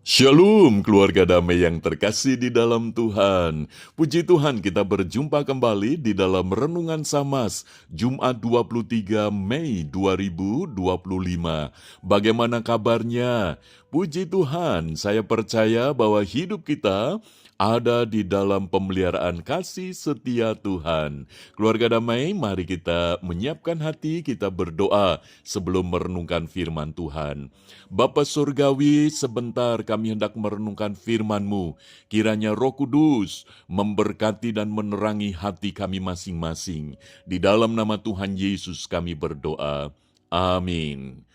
Shalom keluarga damai yang terkasih di dalam Tuhan. Puji Tuhan kita berjumpa kembali di dalam Renungan Samas Jumat 23 Mei 2025. Bagaimana kabarnya? Puji Tuhan, saya percaya bahwa hidup kita ada di dalam pemeliharaan kasih setia Tuhan. Keluarga damai, mari kita menyiapkan hati, kita berdoa sebelum merenungkan firman Tuhan. Bapa Surgawi, sebentar kami hendak merenungkan firman-Mu. Kiranya Roh Kudus memberkati dan menerangi hati kami masing-masing. Di dalam nama Tuhan Yesus kami berdoa. Amin.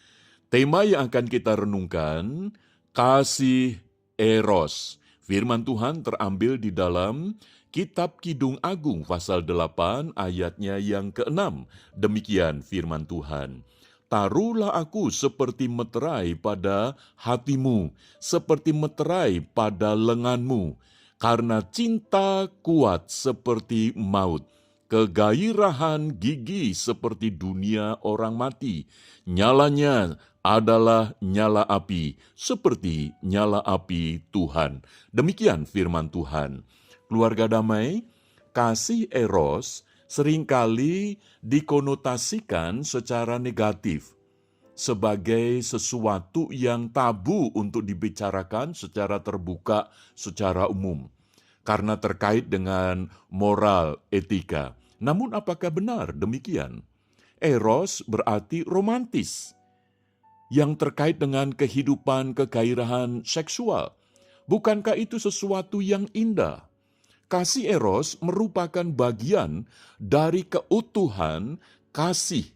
Tema yang akan kita renungkan, kasih eros. Firman Tuhan terambil di dalam Kitab Kidung Agung pasal 8 ayatnya yang ke-6. Demikian firman Tuhan. Taruhlah aku seperti meterai pada hatimu, seperti meterai pada lenganmu, karena cinta kuat seperti maut, kegairahan gigi seperti dunia orang mati, nyalanya adalah nyala api, seperti nyala api Tuhan. Demikian firman Tuhan. Keluarga damai, kasih eros seringkali dikonotasikan secara negatif sebagai sesuatu yang tabu untuk dibicarakan secara terbuka, secara umum, karena terkait dengan moral, etika. Namun apakah benar demikian? Eros berarti romantis, yang terkait dengan kehidupan kegairahan seksual. Bukankah itu sesuatu yang indah? Kasih eros merupakan bagian dari keutuhan kasih,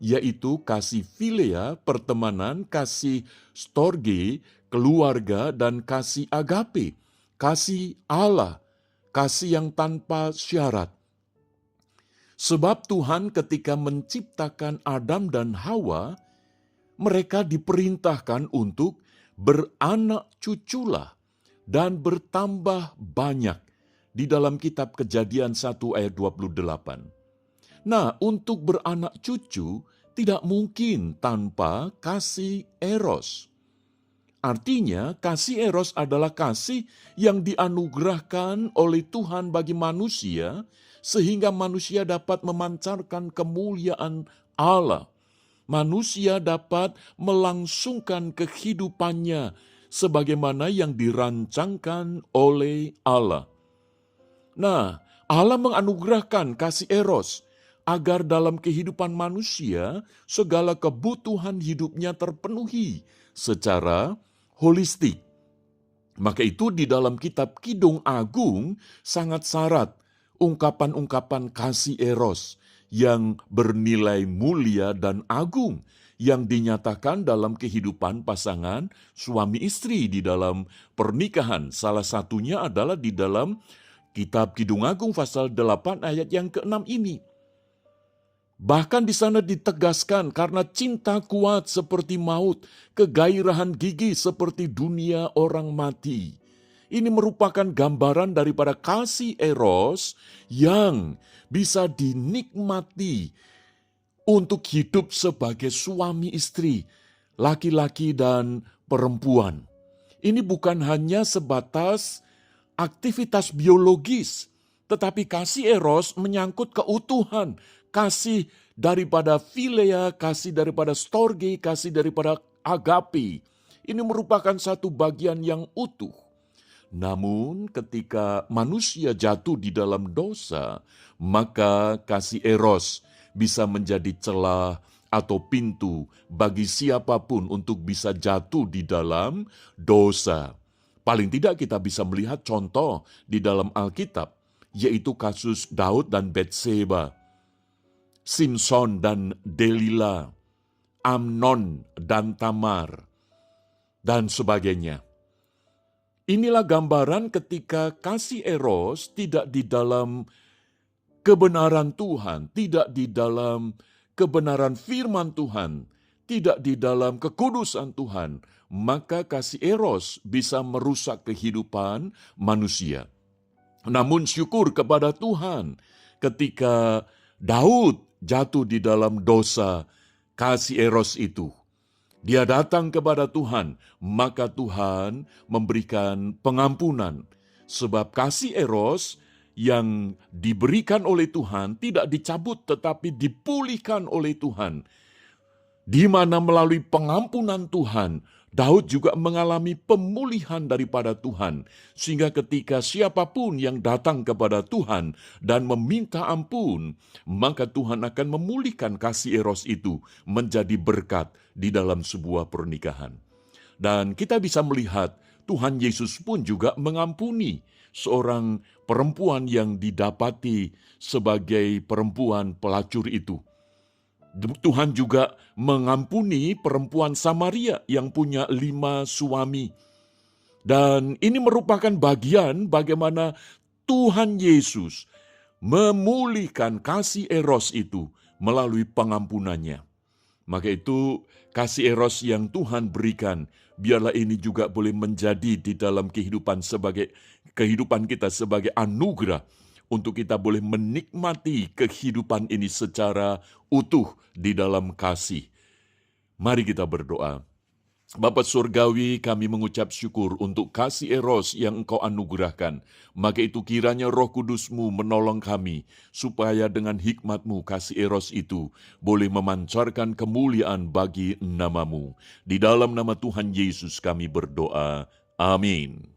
yaitu kasih filea, pertemanan, kasih storge, keluarga, dan kasih agape, kasih Allah, kasih yang tanpa syarat. Sebab Tuhan ketika menciptakan Adam dan Hawa, mereka diperintahkan untuk beranak cuculah dan bertambah banyak. Di dalam kitab Kejadian 1 ayat 28. Nah, untuk beranak cucu tidak mungkin tanpa kasih eros. Artinya, kasih eros adalah kasih yang dianugerahkan oleh Tuhan bagi manusia, sehingga manusia dapat memancarkan kemuliaan Allah. Manusia dapat melangsungkan kehidupannya sebagaimana yang dirancangkan oleh Allah. Nah, Allah menganugerahkan kasih eros agar dalam kehidupan manusia segala kebutuhan hidupnya terpenuhi secara holistik. Maka itu di dalam kitab Kidung Agung sangat syarat ungkapan-ungkapan kasih eros yang bernilai mulia dan agung yang dinyatakan dalam kehidupan pasangan suami istri di dalam pernikahan. Salah satunya adalah di dalam Kitab Kidung Agung pasal 8 ayat yang ke-6 ini. Bahkan di sana ditegaskan karena cinta kuat seperti maut, kegairahan gigi seperti dunia orang mati. Ini merupakan gambaran daripada kasih eros yang bisa dinikmati untuk hidup sebagai suami istri, laki-laki dan perempuan. Ini bukan hanya sebatas aktivitas biologis, tetapi kasih eros menyangkut keutuhan, kasih daripada filea, kasih daripada storge, kasih daripada agape. Ini merupakan satu bagian yang utuh. Namun ketika manusia jatuh di dalam dosa, maka kasih eros bisa menjadi celah atau pintu bagi siapapun untuk bisa jatuh di dalam dosa. Paling tidak kita bisa melihat contoh di dalam Alkitab, yaitu kasus Daud dan Batseba, Simson dan Delila, Amnon dan Tamar, dan sebagainya. Inilah gambaran ketika kasih eros tidak di dalam kebenaran Tuhan, tidak di dalam kebenaran firman Tuhan, tidak di dalam kekudusan Tuhan, maka kasih eros bisa merusak kehidupan manusia. Namun syukur kepada Tuhan ketika Daud jatuh di dalam dosa kasih eros itu. Dia datang kepada Tuhan, maka Tuhan memberikan pengampunan. Sebab kasih eros yang diberikan oleh Tuhan tidak dicabut tetapi dipulihkan oleh Tuhan. Di mana melalui pengampunan Tuhan, Daud juga mengalami pemulihan daripada Tuhan. Sehingga ketika siapapun yang datang kepada Tuhan dan meminta ampun, maka Tuhan akan memulihkan kasih eros itu menjadi berkat di dalam sebuah pernikahan. Dan kita bisa melihat Tuhan Yesus pun juga mengampuni seorang perempuan yang didapati sebagai perempuan pelacur itu. Tuhan juga mengampuni perempuan Samaria yang punya 5 suami. Dan ini merupakan bagian bagaimana Tuhan Yesus memulihkan kasih eros itu melalui pengampunannya. Maka itu kasih eros yang Tuhan berikan, biarlah ini juga boleh menjadi di dalam kehidupan kita sebagai anugerah untuk kita boleh menikmati kehidupan ini secara utuh di dalam kasih. Mari kita berdoa. Bapa Surgawi, kami mengucap syukur untuk kasih eros yang Engkau anugerahkan. Maka itu kiranya Roh Kudus-Mu menolong kami, supaya dengan hikmat-Mu kasih eros itu boleh memancarkan kemuliaan bagi nama-Mu. Di dalam nama Tuhan Yesus kami berdoa. Amin.